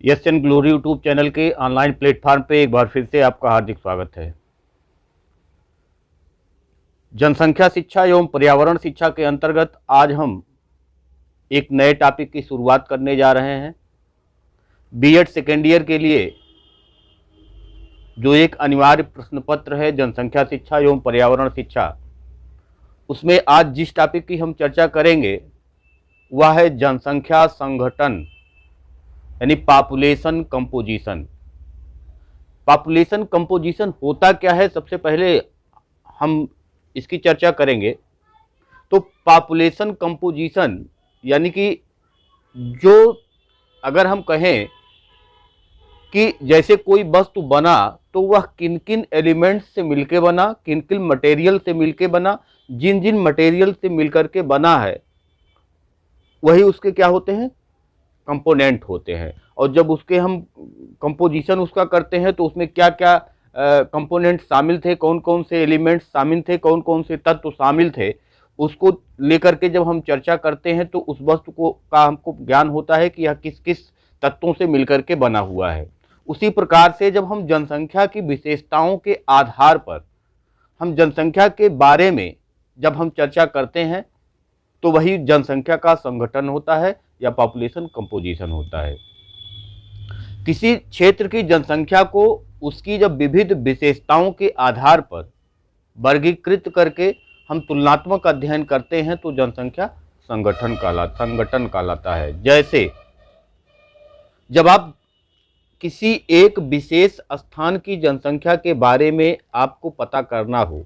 Yes and glory YouTube channel के online platform पे एक बार फिर से आपका हार्दिक स्वागत है। जनसंख्या शिक्षा एवं पर्यावरण शिक्षा के अंतर्गत आज हम एक नए टॉपिक की शुरुआत करने जा रहे हैं। बीएड सेकेंड ईयर के लिए जो एक अनिवार्य प्रश्न पत्र है जनसंख्या शिक्षा एवं पर्यावरण शिक्षा, उसमें आज जिस टॉपिक की हम चर्चा करेंगे वह है जनसंख्या संगठन यानी पॉपुलेशन कंपोजिशन। पॉपुलेशन कंपोजिशन होता क्या है, सबसे पहले हम इसकी चर्चा करेंगे। तो पॉपुलेशन कंपोजिशन यानी कि जो अगर हम कहें कि जैसे कोई वस्तु बना तो वह किन किन एलिमेंट्स से मिलकर बना, किन किन मटेरियल से मिलकर बना, जिन जिन मटेरियल से मिलकर के बना है वही उसके क्या होते हैं, कंपोनेंट होते हैं। और जब उसके हम कंपोजिशन उसका करते हैं तो उसमें क्या क्या कंपोनेंट शामिल थे, कौन कौन से एलिमेंट्स शामिल थे, कौन कौन से तत्व शामिल थे, उसको लेकर के जब हम चर्चा करते हैं तो उस वस्तु को का हमको ज्ञान होता है कि यह किस किस तत्वों से मिलकर के बना हुआ है। उसी प्रकार से जब हम जनसंख्या की विशेषताओं के आधार पर हम जनसंख्या के बारे में जब हम चर्चा करते हैं तो वही जनसंख्या का संगठन होता है या पॉपुलेशन कंपोजिशन होता है। किसी क्षेत्र की जनसंख्या को उसकी जब विविध विशेषताओं के आधार पर वर्गीकृत करके हम तुलनात्मक अध्ययन करते हैं तो जनसंख्या संगठन कहलाता है। जैसे जब आप किसी एक विशेष स्थान की जनसंख्या के बारे में आपको पता करना हो,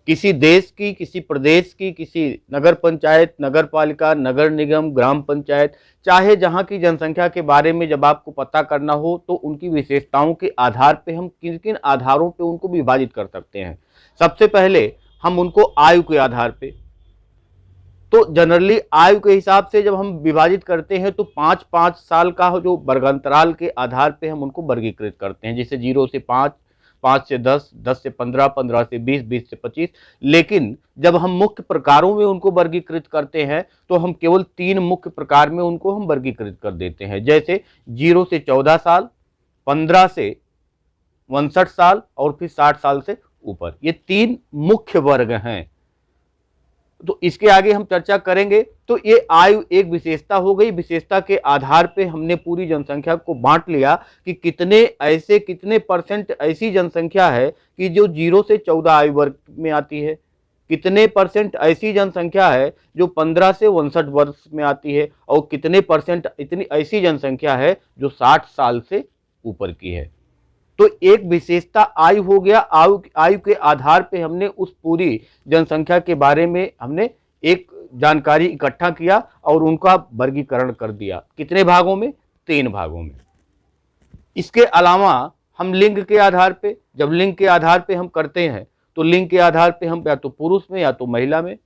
किसी देश की, किसी प्रदेश की, किसी नगर पंचायत, नगर पालिका, नगर निगम, ग्राम पंचायत, चाहे जहाँ की जनसंख्या के बारे में जब आपको पता करना हो तो उनकी विशेषताओं के आधार पे हम किन किन आधारों पे उनको विभाजित कर सकते हैं। सबसे पहले हम उनको आयु के आधार पे, तो जनरली आयु के हिसाब से जब हम विभाजित करते हैं तो 5-5 साल का जो वर्गांतराल के आधार पे हम उनको वर्गीकृत करते हैं। जैसे 0 से 5, 5 से 10, 10 से 15, 15 से 20, 20 से 25। लेकिन जब हम मुख्य प्रकारों में उनको वर्गीकृत करते हैं तो हम केवल 3 मुख्य प्रकार में उनको हम वर्गीकृत कर देते हैं। जैसे 0 से 14 साल, 15 से 59 साल और फिर 60 साल से ऊपर। ये 3 मुख्य वर्ग हैं। तो इसके आगे हम चर्चा करेंगे। तो ये आयु एक विशेषता हो गई। विशेषता के आधार पे हमने पूरी जनसंख्या को बांट लिया कि कितने परसेंट ऐसी जनसंख्या है कि जो 0 से 14 आयु वर्ग में आती है, कितने परसेंट ऐसी जनसंख्या है जो 15 से 59 वर्ष में आती है, और कितने परसेंट इतनी ऐसी जनसंख्या है जो 60 साल से ऊपर की है। तो एक विशेषता आयु हो गया। आयु के आधार पे हमने उस पूरी जनसंख्या के बारे में हमने एक जानकारी इकट्ठा किया और उनका वर्गीकरण कर दिया। कितने भागों में? 3 भागों में। इसके अलावा हम लिंग के आधार पे, जब लिंग के आधार पे हम करते हैं तो लिंग के आधार पे हम या तो पुरुष में या तो महिला में,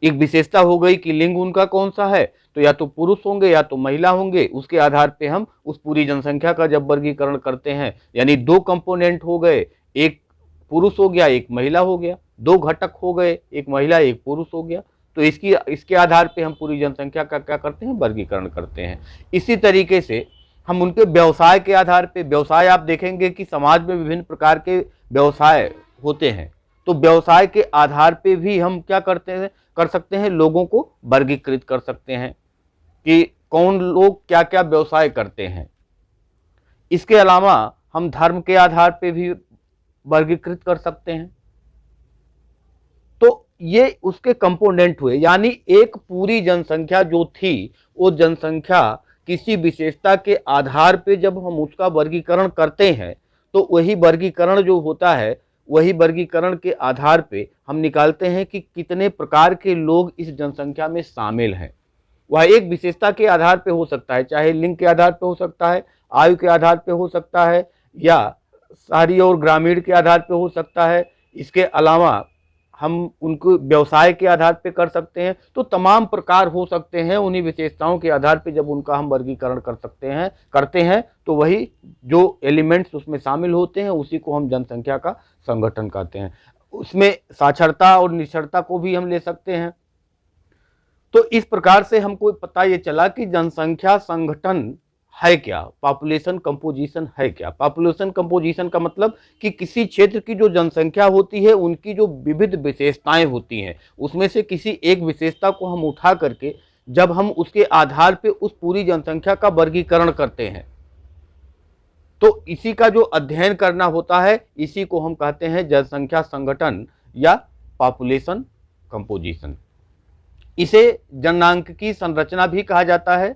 एक विशेषता हो गई कि लिंग उनका कौन सा है, तो या तो पुरुष होंगे या तो महिला होंगे। उसके आधार पे हम उस पूरी जनसंख्या का जब वर्गीकरण करते हैं, यानी 2 कंपोनेंट हो गए, एक पुरुष हो गया, एक महिला हो गया, 2 घटक हो गए, एक महिला एक पुरुष हो गया। तो इसके आधार पे हम पूरी जनसंख्या का क्या करते हैं, वर्गीकरण करते हैं। इसी तरीके से हम उनके व्यवसाय के आधार पे, व्यवसाय आप देखेंगे कि समाज में विभिन्न प्रकार के व्यवसाय होते हैं, तो व्यवसाय के आधार पे भी हम क्या करते हैं, कर सकते हैं, लोगों को वर्गीकृत कर सकते हैं कि कौन लोग क्या क्या व्यवसाय करते हैं। इसके अलावा हम धर्म के आधार पे भी वर्गीकृत कर सकते हैं। तो ये उसके कंपोनेंट हुए, यानी एक पूरी जनसंख्या जो थी वो जनसंख्या किसी विशेषता के आधार पे जब हम उसका वर्गीकरण करते हैं तो वही वर्गीकरण जो होता है, वही वर्गीकरण के आधार पे हम निकालते हैं कि कितने प्रकार के लोग इस जनसंख्या में शामिल हैं। वह एक विशेषता के आधार पे हो सकता है, चाहे लिंग के आधार पे हो सकता है, आयु के आधार पे हो सकता है, या शहरी और ग्रामीण के आधार पे हो सकता है। इसके अलावा हम उनको व्यवसाय के आधार पे कर सकते हैं। तो तमाम प्रकार हो सकते हैं। उन्हीं विशेषताओं के आधार पे जब उनका हम वर्गीकरण करते हैं तो वही जो एलिमेंट्स उसमें शामिल होते हैं उसी को हम जनसंख्या का संगठन कहते हैं। उसमें साक्षरता और निरक्षरता को भी हम ले सकते हैं। तो इस प्रकार से हमको पता ये चला कि जनसंख्या संगठन है क्या, पॉपुलेशन कंपोजिशन है क्या। पॉपुलेशन कंपोजिशन का मतलब कि किसी क्षेत्र की जो जनसंख्या होती है उनकी जो विविध विशेषताएं होती हैं उसमें से किसी एक विशेषता को हम उठा करके जब हम उसके आधार पे उस पूरी जनसंख्या का वर्गीकरण करते हैं तो इसी का जो अध्ययन करना होता है इसी को हम कहते हैं जनसंख्या संगठन या पॉपुलेशन कंपोजिशन। इसे जननांक संरचना भी कहा जाता है।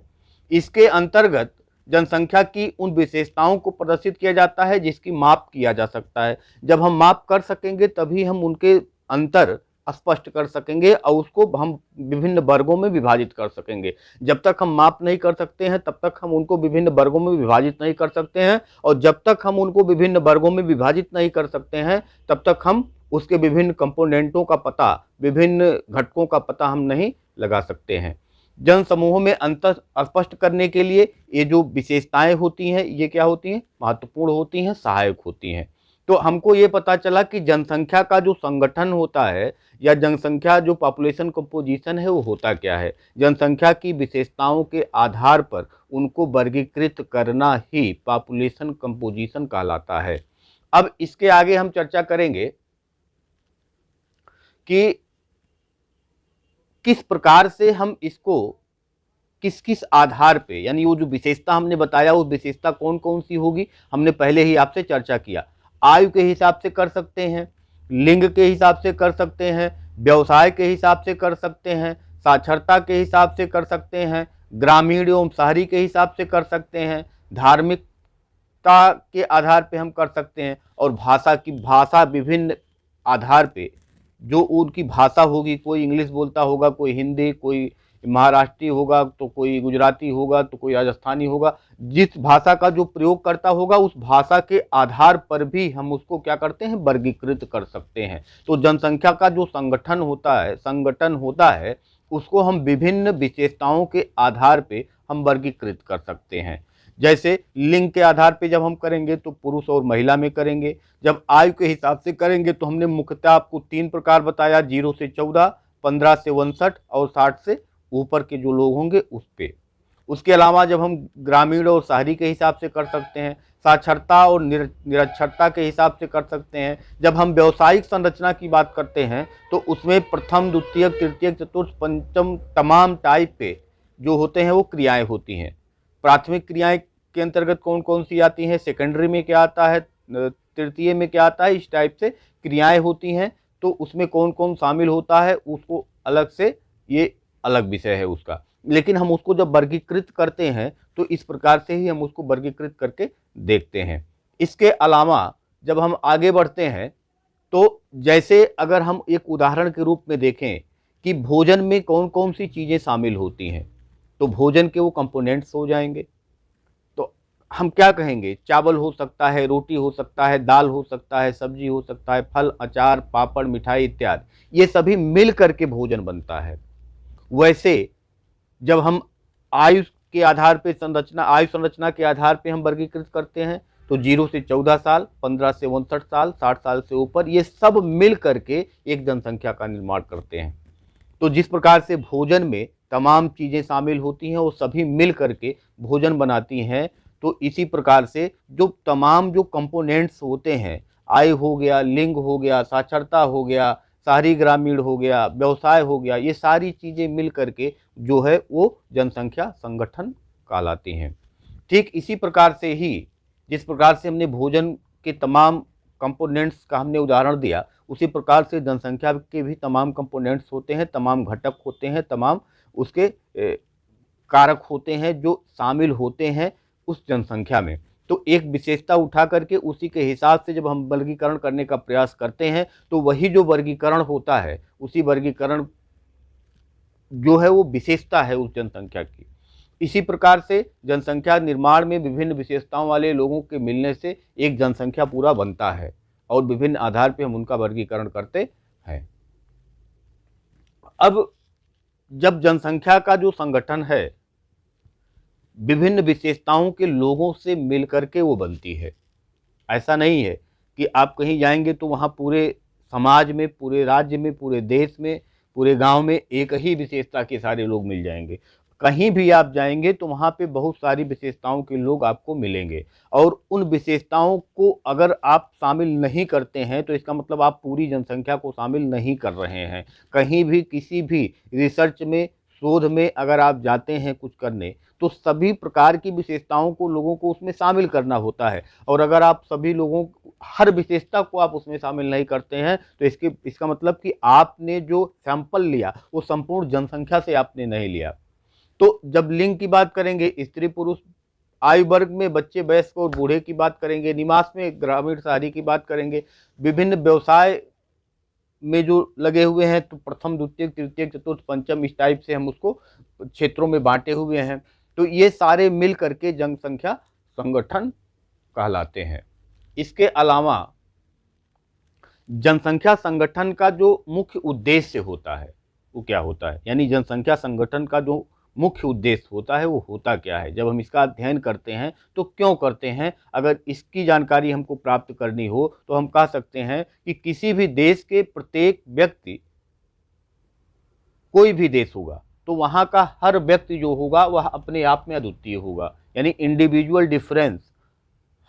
इसके अंतर्गत जनसंख्या की उन विशेषताओं को प्रदर्शित किया जाता है जिसकी माप किया जा सकता है। जब हम माप कर सकेंगे तभी हम उनके अंतर स्पष्ट कर सकेंगे और उसको हम विभिन्न वर्गों में विभाजित कर सकेंगे। जब तक हम माप नहीं कर सकते हैं तब तक हम उनको विभिन्न वर्गों में विभाजित नहीं कर सकते हैं, और जब तक हम उनको विभिन्न वर्गों में विभाजित नहीं कर सकते हैं तब तक हम उसके विभिन्न कंपोनेंटों का पता, विभिन्न घटकों का पता हम नहीं लगा सकते हैं। जन समूहों में अंतर स्पष्ट करने के लिए ये जो विशेषताएं होती हैं ये क्या होती हैं, महत्वपूर्ण होती हैं, सहायक होती हैं। तो हमको ये पता चला कि जनसंख्या का जो संगठन होता है या जनसंख्या जो पॉपुलेशन कंपोजिशन है वो होता क्या है। जनसंख्या की विशेषताओं के आधार पर उनको वर्गीकृत करना ही पॉपुलेशन कंपोजिशन कहलाता है। अब इसके आगे हम चर्चा करेंगे कि किस प्रकार से हम इसको किस किस आधार पे, यानी वो जो विशेषता हमने बताया उस विशेषता कौन कौन सी होगी हमने पहले ही आपसे चर्चा किया। आयु के हिसाब से कर सकते हैं, लिंग के हिसाब से कर सकते हैं, व्यवसाय के हिसाब से कर सकते हैं, साक्षरता के हिसाब से कर सकते हैं, ग्रामीण एवं शहरी के हिसाब से कर सकते हैं, धार्मिकता के आधार पे हम कर सकते हैं, और भाषा विभिन्न आधार पे जो उनकी भाषा होगी, कोई इंग्लिश बोलता होगा, कोई हिंदी, कोई महाराष्ट्री होगा तो कोई गुजराती होगा तो कोई राजस्थानी होगा, जिस भाषा का जो प्रयोग करता होगा उस भाषा के आधार पर भी हम उसको क्या करते हैं, वर्गीकृत कर सकते हैं। तो जनसंख्या का जो संगठन होता है उसको हम विभिन्न विशेषताओं के आधार पे हम वर्गीकृत कर सकते हैं। जैसे लिंग के आधार पे जब हम करेंगे तो पुरुष और महिला में करेंगे। जब आयु के हिसाब से करेंगे तो हमने मुख्यतः आपको 3 प्रकार बताया, 0 से 14, 15 से 59 और 60 से ऊपर के जो लोग होंगे उस पे। उसके अलावा जब हम ग्रामीण और शहरी के हिसाब से कर सकते हैं, साक्षरता और निरक्षरता के हिसाब से कर सकते हैं। जब हम व्यावसायिक संरचना की बात करते हैं तो उसमें प्रथम, द्वितीयक, तृतीयक, चतुर्थ, पंचम तमाम टाइप पे जो होते हैं वो क्रियाएं होती हैं। प्राथमिक क्रियाएं के अंतर्गत कौन कौन सी आती हैं, सेकेंडरी में क्या आता है, तृतीय में क्या आता है, इस टाइप से क्रियाएं होती हैं। तो उसमें कौन कौन शामिल होता है उसको अलग से, ये अलग विषय है उसका, लेकिन हम उसको जब वर्गीकृत करते हैं तो इस प्रकार से ही हम उसको वर्गीकृत करके देखते हैं। इसके अलावा जब हम आगे बढ़ते हैं तो जैसे अगर हम एक उदाहरण के रूप में देखें कि भोजन में कौन कौन सी चीज़ें शामिल होती हैं, तो भोजन के वो कंपोनेंट्स हो जाएंगे। तो हम क्या कहेंगे, चावल हो सकता है, रोटी हो सकता है, दाल हो सकता है, सब्जी हो सकता है, फल, अचार, पापड़, मिठाई इत्यादि, ये सभी मिल करके भोजन बनता है। वैसे जब हम आयु के आधार पे आयु संरचना के आधार पे हम वर्गीकृत करते हैं तो 0 से 14 साल, 15 से 59 साल, 60 साल से ऊपर, ये सब मिल करके एक जनसंख्या का निर्माण करते हैं। तो जिस प्रकार से भोजन में तमाम चीज़ें शामिल होती हैं वो सभी मिल करके भोजन बनाती हैं, तो इसी प्रकार से जो तमाम जो कंपोनेंट्स होते हैं, आयु हो गया, लिंग हो गया, साक्षरता हो गया, शहरी ग्रामीण हो गया, व्यवसाय हो गया, ये सारी चीज़ें मिल करके जो है वो जनसंख्या संगठन कहलाती हैं। ठीक इसी प्रकार से ही जिस प्रकार से हमने भोजन के तमाम कंपोनेंट्स का हमने उदाहरण दिया, उसी प्रकार से जनसंख्या के भी तमाम कंपोनेंट्स होते हैं, तमाम घटक होते हैं, तमाम उसके कारक होते हैं जो शामिल होते हैं उस जनसंख्या में। तो एक विशेषता उठा करके उसी के हिसाब से जब हम वर्गीकरण करने का प्रयास करते हैं तो वही जो वर्गीकरण होता है, उसी वर्गीकरण जो है वो विशेषता है उस जनसंख्या की। इसी प्रकार से जनसंख्या निर्माण में विभिन्न विशेषताओं वाले लोगों के मिलने से एक जनसंख्या पूरा बनता है और विभिन्न आधार पर हम उनका वर्गीकरण करते हैं। अब जब जनसंख्या का जो संगठन है विभिन्न विशेषताओं के लोगों से मिलकर के वो बनती है। ऐसा नहीं है कि आप कहीं जाएंगे तो वहाँ पूरे समाज में, पूरे राज्य में, पूरे देश में, पूरे गांव में एक ही विशेषता के सारे लोग मिल जाएंगे। कहीं भी आप जाएंगे तो वहाँ पे बहुत सारी विशेषताओं के लोग आपको मिलेंगे, और उन विशेषताओं को अगर आप शामिल नहीं करते हैं तो इसका मतलब आप पूरी जनसंख्या को शामिल नहीं कर रहे हैं। कहीं भी किसी भी रिसर्च में, शोध में अगर आप जाते हैं कुछ करने, तो सभी प्रकार की विशेषताओं को लोगों को उसमें शामिल करना होता है, और अगर आप सभी लोगों, हर विशेषता को आप उसमें शामिल नहीं करते हैं तो इसका मतलब कि आपने जो सैंपल लिया वो संपूर्ण जनसंख्या से आपने नहीं लिया। तो जब लिंग की बात करेंगे, स्त्री पुरुष, आयु वर्ग में बच्चे, वयस्क और बूढ़े की बात करेंगे, निवास में ग्रामीण शहरी की बात करेंगे, विभिन्न व्यवसाय में जो लगे हुए हैं तो प्रथम द्वितीय तृतीय चतुर्थ पंचम, इस टाइप से हम उसको क्षेत्रों में बांटे हुए हैं। तो ये सारे मिल करके जनसंख्या संगठन कहलाते हैं। इसके अलावा जनसंख्या संगठन का जो मुख्य उद्देश्य होता है वो क्या होता है, यानी जनसंख्या संगठन का जो मुख्य उद्देश्य होता है वो होता क्या है, जब हम इसका अध्ययन करते हैं तो क्यों करते हैं, अगर इसकी जानकारी हमको प्राप्त करनी हो तो हम कह सकते हैं कि किसी भी देश के प्रत्येक व्यक्ति, कोई भी देश होगा तो वहाँ का हर व्यक्ति जो होगा वह अपने आप में अद्वितीय होगा, यानी इंडिविजुअल डिफरेंस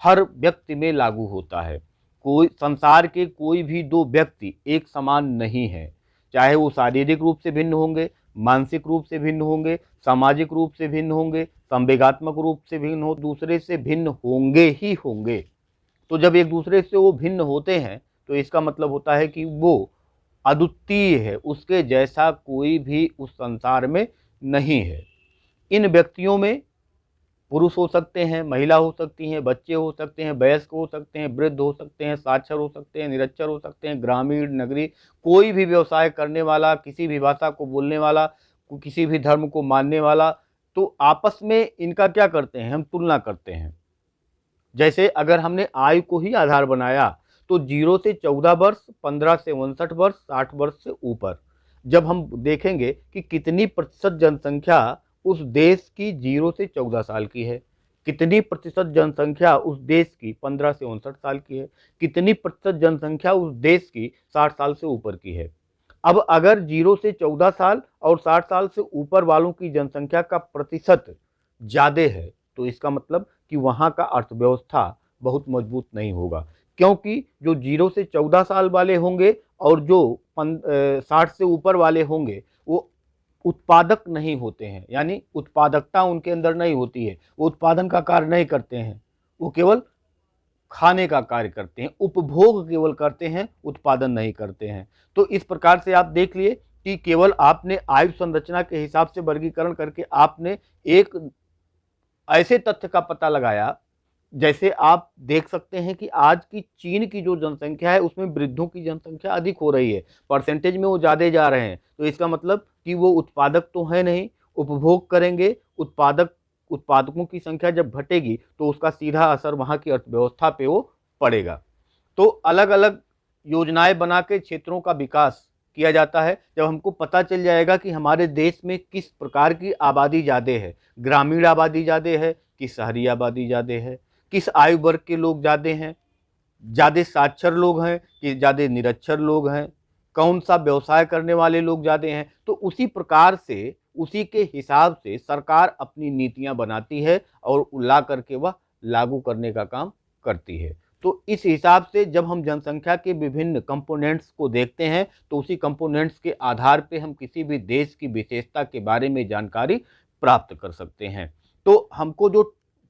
हर व्यक्ति में लागू होता है। कोई, संसार के कोई भी दो व्यक्ति एक समान नहीं है, चाहे वो शारीरिक रूप से भिन्न होंगे, मानसिक रूप से भिन्न होंगे, सामाजिक रूप से भिन्न होंगे, संवेगात्मक रूप से भिन्न हो, दूसरे से भिन्न होंगे ही होंगे। तो जब एक दूसरे से वो भिन्न होते हैं तो इसका मतलब होता है कि वो अद्वितीय है, उसके जैसा कोई भी उस संसार में नहीं है। इन व्यक्तियों में पुरुष हो सकते हैं, महिला हो सकती हैं, बच्चे हो सकते हैं, वयस्क हो सकते हैं, वृद्ध हो सकते हैं, साक्षर हो सकते हैं, निरक्षर हो सकते हैं, ग्रामीण, नगरीय, कोई भी व्यवसाय करने वाला, किसी भी भाषा को बोलने वाला, किसी भी धर्म को मानने वाला। तो आपस में इनका क्या करते हैं, हम तुलना करते हैं। जैसे अगर हमने आयु को ही आधार बनाया तो 0 से 14 वर्ष, 15 से 59 वर्ष, 60 वर्ष से ऊपर, जब हम देखेंगे कि कितनी प्रतिशत जनसंख्या उस देश की 0 से 14 साल की है, कितनी प्रतिशत जनसंख्या उस देश की 15 से 59 साल की है, कितनी प्रतिशत जनसंख्या उस देश की 60 साल से ऊपर की है। अब अगर 0 से 14 साल और 60 साल से ऊपर वालों की जनसंख्या का प्रतिशत ज़्यादा है तो इसका मतलब कि वहाँ का अर्थव्यवस्था बहुत मजबूत नहीं होगा, क्योंकि जो 0 से 14 साल वाले होंगे और जो 60 से ऊपर वाले होंगे वो उत्पादक नहीं होते हैं, यानी उत्पादकता उनके अंदर नहीं होती है, वो उत्पादन का कार्य नहीं करते हैं, वो केवल खाने का कार्य करते हैं, उपभोग केवल करते हैं, उत्पादन नहीं करते हैं। तो इस प्रकार से आप देख लिए कि केवल आपने आयु संरचना के हिसाब से वर्गीकरण करके आपने एक ऐसे तथ्य का पता लगाया, जैसे आप देख सकते हैं कि आज की चीन की जो जनसंख्या है उसमें वृद्धों की जनसंख्या अधिक हो रही है, परसेंटेज में वो ज़्यादा जा रहे हैं। तो इसका मतलब कि वो उत्पादक तो है नहीं, उपभोग करेंगे, उत्पादकों की संख्या जब घटेगी तो उसका सीधा असर वहाँ की अर्थव्यवस्था पे वो पड़ेगा। तो अलग अलग योजनाएं बना के क्षेत्रों का विकास किया जाता है। जब हमको पता चल जाएगा कि हमारे देश में किस प्रकार की आबादी ज़्यादा है, ग्रामीण आबादी ज़्यादा है कि शहरी आबादी ज़्यादा है, किस आयु वर्ग के लोग ज़्यादा हैं, ज़्यादा साक्षर लोग हैं कि ज़्यादा निरक्षर लोग हैं, कौन सा व्यवसाय करने वाले लोग ज़्यादा हैं, तो उसी प्रकार से, उसी के हिसाब से सरकार अपनी नीतियां बनाती है और ला करके वह लागू करने का काम करती है। तो इस हिसाब से जब हम जनसंख्या के विभिन्न कंपोनेंट्स को देखते हैं तो उसी कंपोनेंट्स के आधार पे हम किसी भी देश की विशेषता के बारे में जानकारी प्राप्त कर सकते हैं। तो हमको जो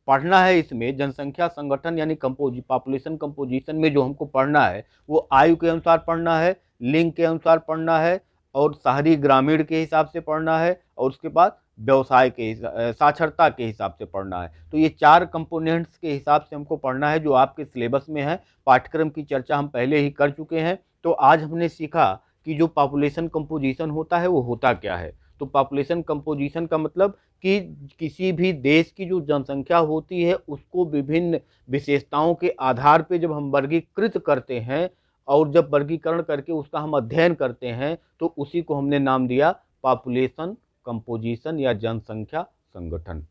पढ़ना है इसमें जनसंख्या संगठन यानी पॉपुलेशन कंपोजिशन में जो हमको पढ़ना है वो आयु के अनुसार पढ़ना है, लिंग के अनुसार पढ़ना है, और शहरी ग्रामीण के हिसाब से पढ़ना है, और उसके बाद व्यवसाय के साक्षरता के हिसाब से पढ़ना है। तो ये 4 कंपोनेंट्स के हिसाब से हमको पढ़ना है जो आपके सिलेबस में है। पाठ्यक्रम की चर्चा हम पहले ही कर चुके हैं। तो आज हमने सीखा कि जो पॉपुलेशन कंपोजिशन होता है वो होता क्या है। तो पॉपुलेशन कंपोजिशन का मतलब कि किसी भी देश की जो जनसंख्या होती है उसको विभिन्न विशेषताओं के आधार पे जब हम वर्गीकृत करते हैं और जब वर्गीकरण करके उसका हम अध्ययन करते हैं तो उसी को हमने नाम दिया पॉपुलेशन कंपोजिशन या जनसंख्या संगठन।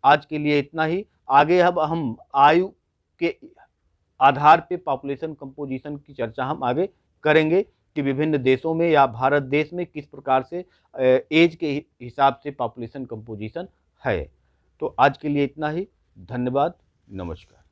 आज के लिए इतना ही। आगे अब हम आयु के आधार पे पॉपुलेशन कंपोजिशन की चर्चा हम आगे करेंगे कि विभिन्न देशों में या भारत देश में किस प्रकार से एज के हिसाब से पॉपुलेशन कंपोजिशन है। तो आज के लिए इतना ही। धन्यवाद। नमस्कार।